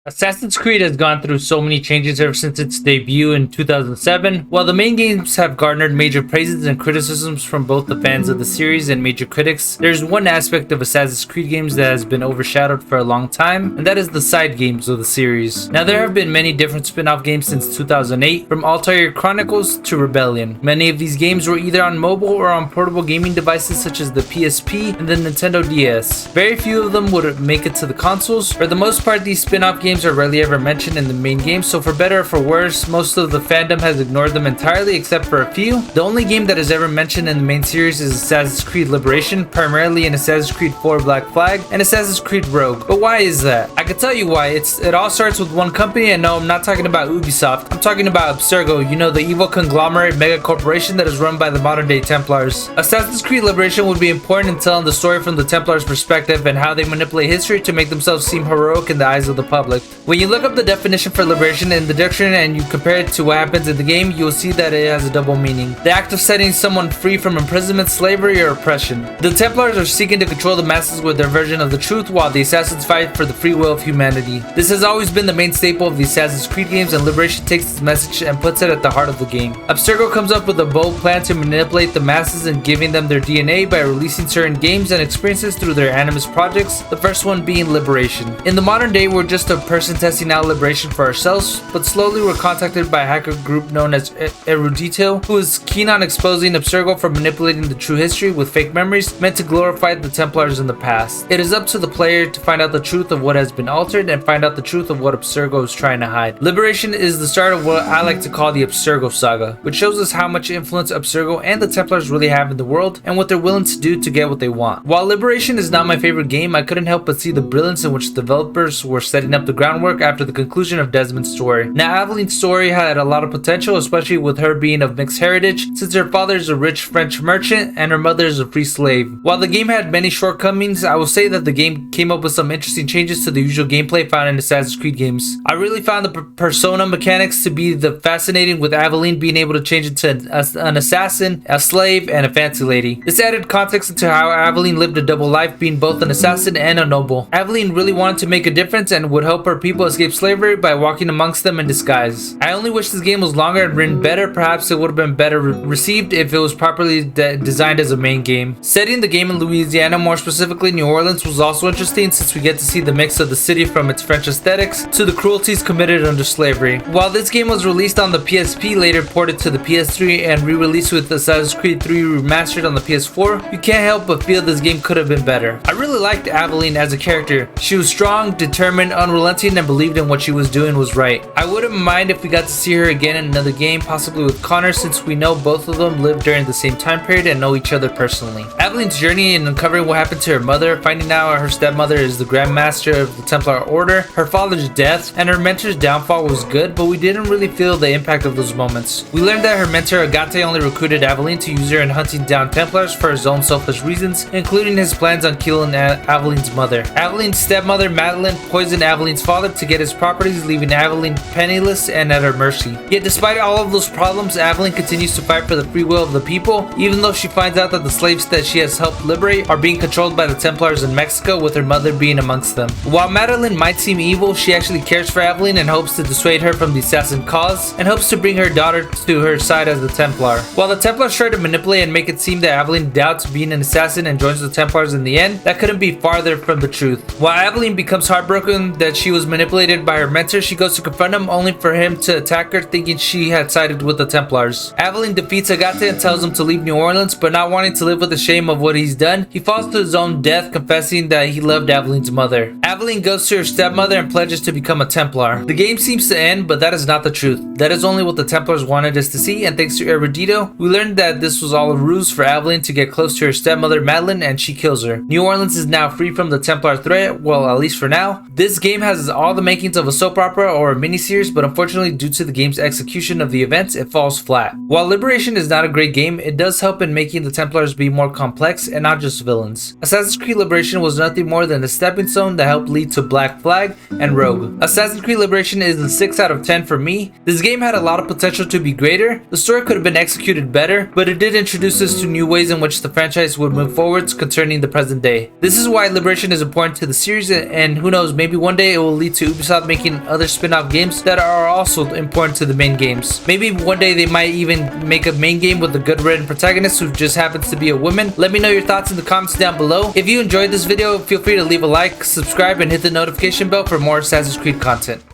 Assassin's Creed has gone through so many changes ever since its debut in 2007. While the main games have garnered major praises and criticisms from both the fans of the series and major critics, there's one aspect of Assassin's Creed games that has been overshadowed for a long time, and that is the side games of the series. Now, there have been many different spin-off games since 2008, from Altair Chronicles to Rebellion. Many of these games were either on mobile or on portable gaming devices such as the PSP and the Nintendo DS. Very few of them would make it to the consoles. For the most part, these spin-off games are rarely ever mentioned in the main game, so for better or for worse, most of the fandom has ignored them entirely except for a few. The only game that is ever mentioned in the main series is Assassin's Creed Liberation, primarily in Assassin's Creed 4 Black Flag and Assassin's Creed Rogue. But why is that? I can tell you why. It all starts with one company, and no, I'm not talking about Ubisoft. I'm talking about Abstergo, the evil conglomerate mega corporation that is run by the modern day Templars. Assassin's Creed Liberation would be important in telling the story from the Templars' perspective and how they manipulate history to make themselves seem heroic in the eyes of the public. When you look up the definition for liberation in the dictionary and you compare it to what happens in the game, you will see that it has a double meaning. The act of setting someone free from imprisonment, slavery, or oppression. The Templars are seeking to control the masses with their version of the truth, while the Assassins fight for the free will of humanity. This has always been the main staple of the Assassin's Creed games, and Liberation takes this message and puts it at the heart of the game. Abstergo comes up with a bold plan to manipulate the masses and giving them their DNA by releasing certain games and experiences through their Animus projects, the first one being Liberation. In the modern day, we're just a person testing out Liberation for ourselves, but slowly we're contacted by a hacker group known as Erudito, who is keen on exposing Abstergo for manipulating the true history with fake memories meant to glorify the Templars in the past. It is up to the player to find out the truth of what has been altered and find out the truth of what Abstergo is trying to hide. Liberation is the start of what I like to call the Abstergo saga, which shows us how much influence Abstergo and the Templars really have in the world and what they're willing to do to get what they want. While Liberation is not my favorite game, I couldn't help but see the brilliance in which developers were setting up the groundwork after the conclusion of Desmond's story. Now, Aveline's story had a lot of potential, especially with her being of mixed heritage, since her father is a rich French merchant and her mother is a free slave. While the game had many shortcomings, I will say that the game came up with some interesting changes to the usual gameplay found in Assassin's Creed games. I really found the persona mechanics to be fascinating, with Aveline being able to change into an assassin, a slave, and a fancy lady. This added context into how Aveline lived a double life, being both an assassin and a noble. Aveline really wanted to make a difference and would help her people escape slavery by walking amongst them in disguise. I only wish this game was longer and written better. Perhaps it would have been better received if it was properly designed as a main game. Setting the game in Louisiana, more specifically New Orleans, was also interesting, since we get to see the mix of the city from its French aesthetics to the cruelties committed under slavery. While this game was released on the PSP, later ported to the PS3 and re-released with Assassin's Creed 3 remastered on the PS4, you can't help but feel this game could have been better. I really liked Aveline as a character. She was strong, determined, unrelenting, and believed in what she was doing was right. I wouldn't mind if we got to see her again in another game, possibly with Connor, since we know both of them lived during the same time period and know each other personally. Aveline's journey in uncovering what happened to her mother, finding out her stepmother is the Grand Master of the Templar Order, her father's death, and her mentor's downfall was good, but we didn't really feel the impact of those moments. We learned that her mentor Agate only recruited Aveline to use her in hunting down Templars for his own selfish reasons, including his plans on killing Aveline's mother. Aveline's stepmother Madeline poisoned Aveline's father to get his properties, leaving Aveline penniless and at her mercy. Yet despite all of those problems, Aveline continues to fight for the free will of the people, even though she finds out that the slaves that she has helped liberate are being controlled by the Templars in Mexico, with her mother being amongst them. While Madeline might seem evil, she actually cares for Aveline and hopes to dissuade her from the assassin cause, and hopes to bring her daughter to her side as the Templar. While the Templars try to manipulate and make it seem that Aveline doubts being an assassin and joins the Templars in the end, that couldn't be farther from the truth. While Aveline becomes heartbroken that she was manipulated by her mentor, she goes to confront him, only for him to attack her, thinking she had sided with the Templars. Aveline defeats Agate and tells him to leave New Orleans, but not wanting to live with the shame of what he's done, he falls to his own death, confessing that he loved Aveline's mother. Aveline goes to her stepmother and pledges to become a Templar. The game seems to end, but that is not the truth. That is only what the Templars wanted us to see, and thanks to Erudito, we learned that this was all a ruse for Aveline to get close to her stepmother Madeline, and she kills her. New Orleans is now free from the Templar threat, well, at least for now. This game has all the makings of a soap opera or a miniseries, but unfortunately due to the game's execution of the events, it falls flat. While Liberation is not a great game, it does help in making the Templars be more complex and not just villains. Assassin's Creed Liberation was nothing more than a stepping stone that helped lead to Black Flag and Rogue. Assassin's Creed Liberation is a 6 out of 10 for me. This game had a lot of potential to be greater. The story could have been executed better, but it did introduce us to new ways in which the franchise would move forwards concerning the present day. This is why Liberation is important to the series, and who knows, maybe one day it will will lead to Ubisoft making other spin-off games that are also important to the main games. Maybe one day they might even make a main game with a good written protagonist who just happens to be a woman. Let me know your thoughts in the comments down below. If you enjoyed this video, feel free to leave a like, subscribe, and hit the notification bell for more Assassin's Creed content.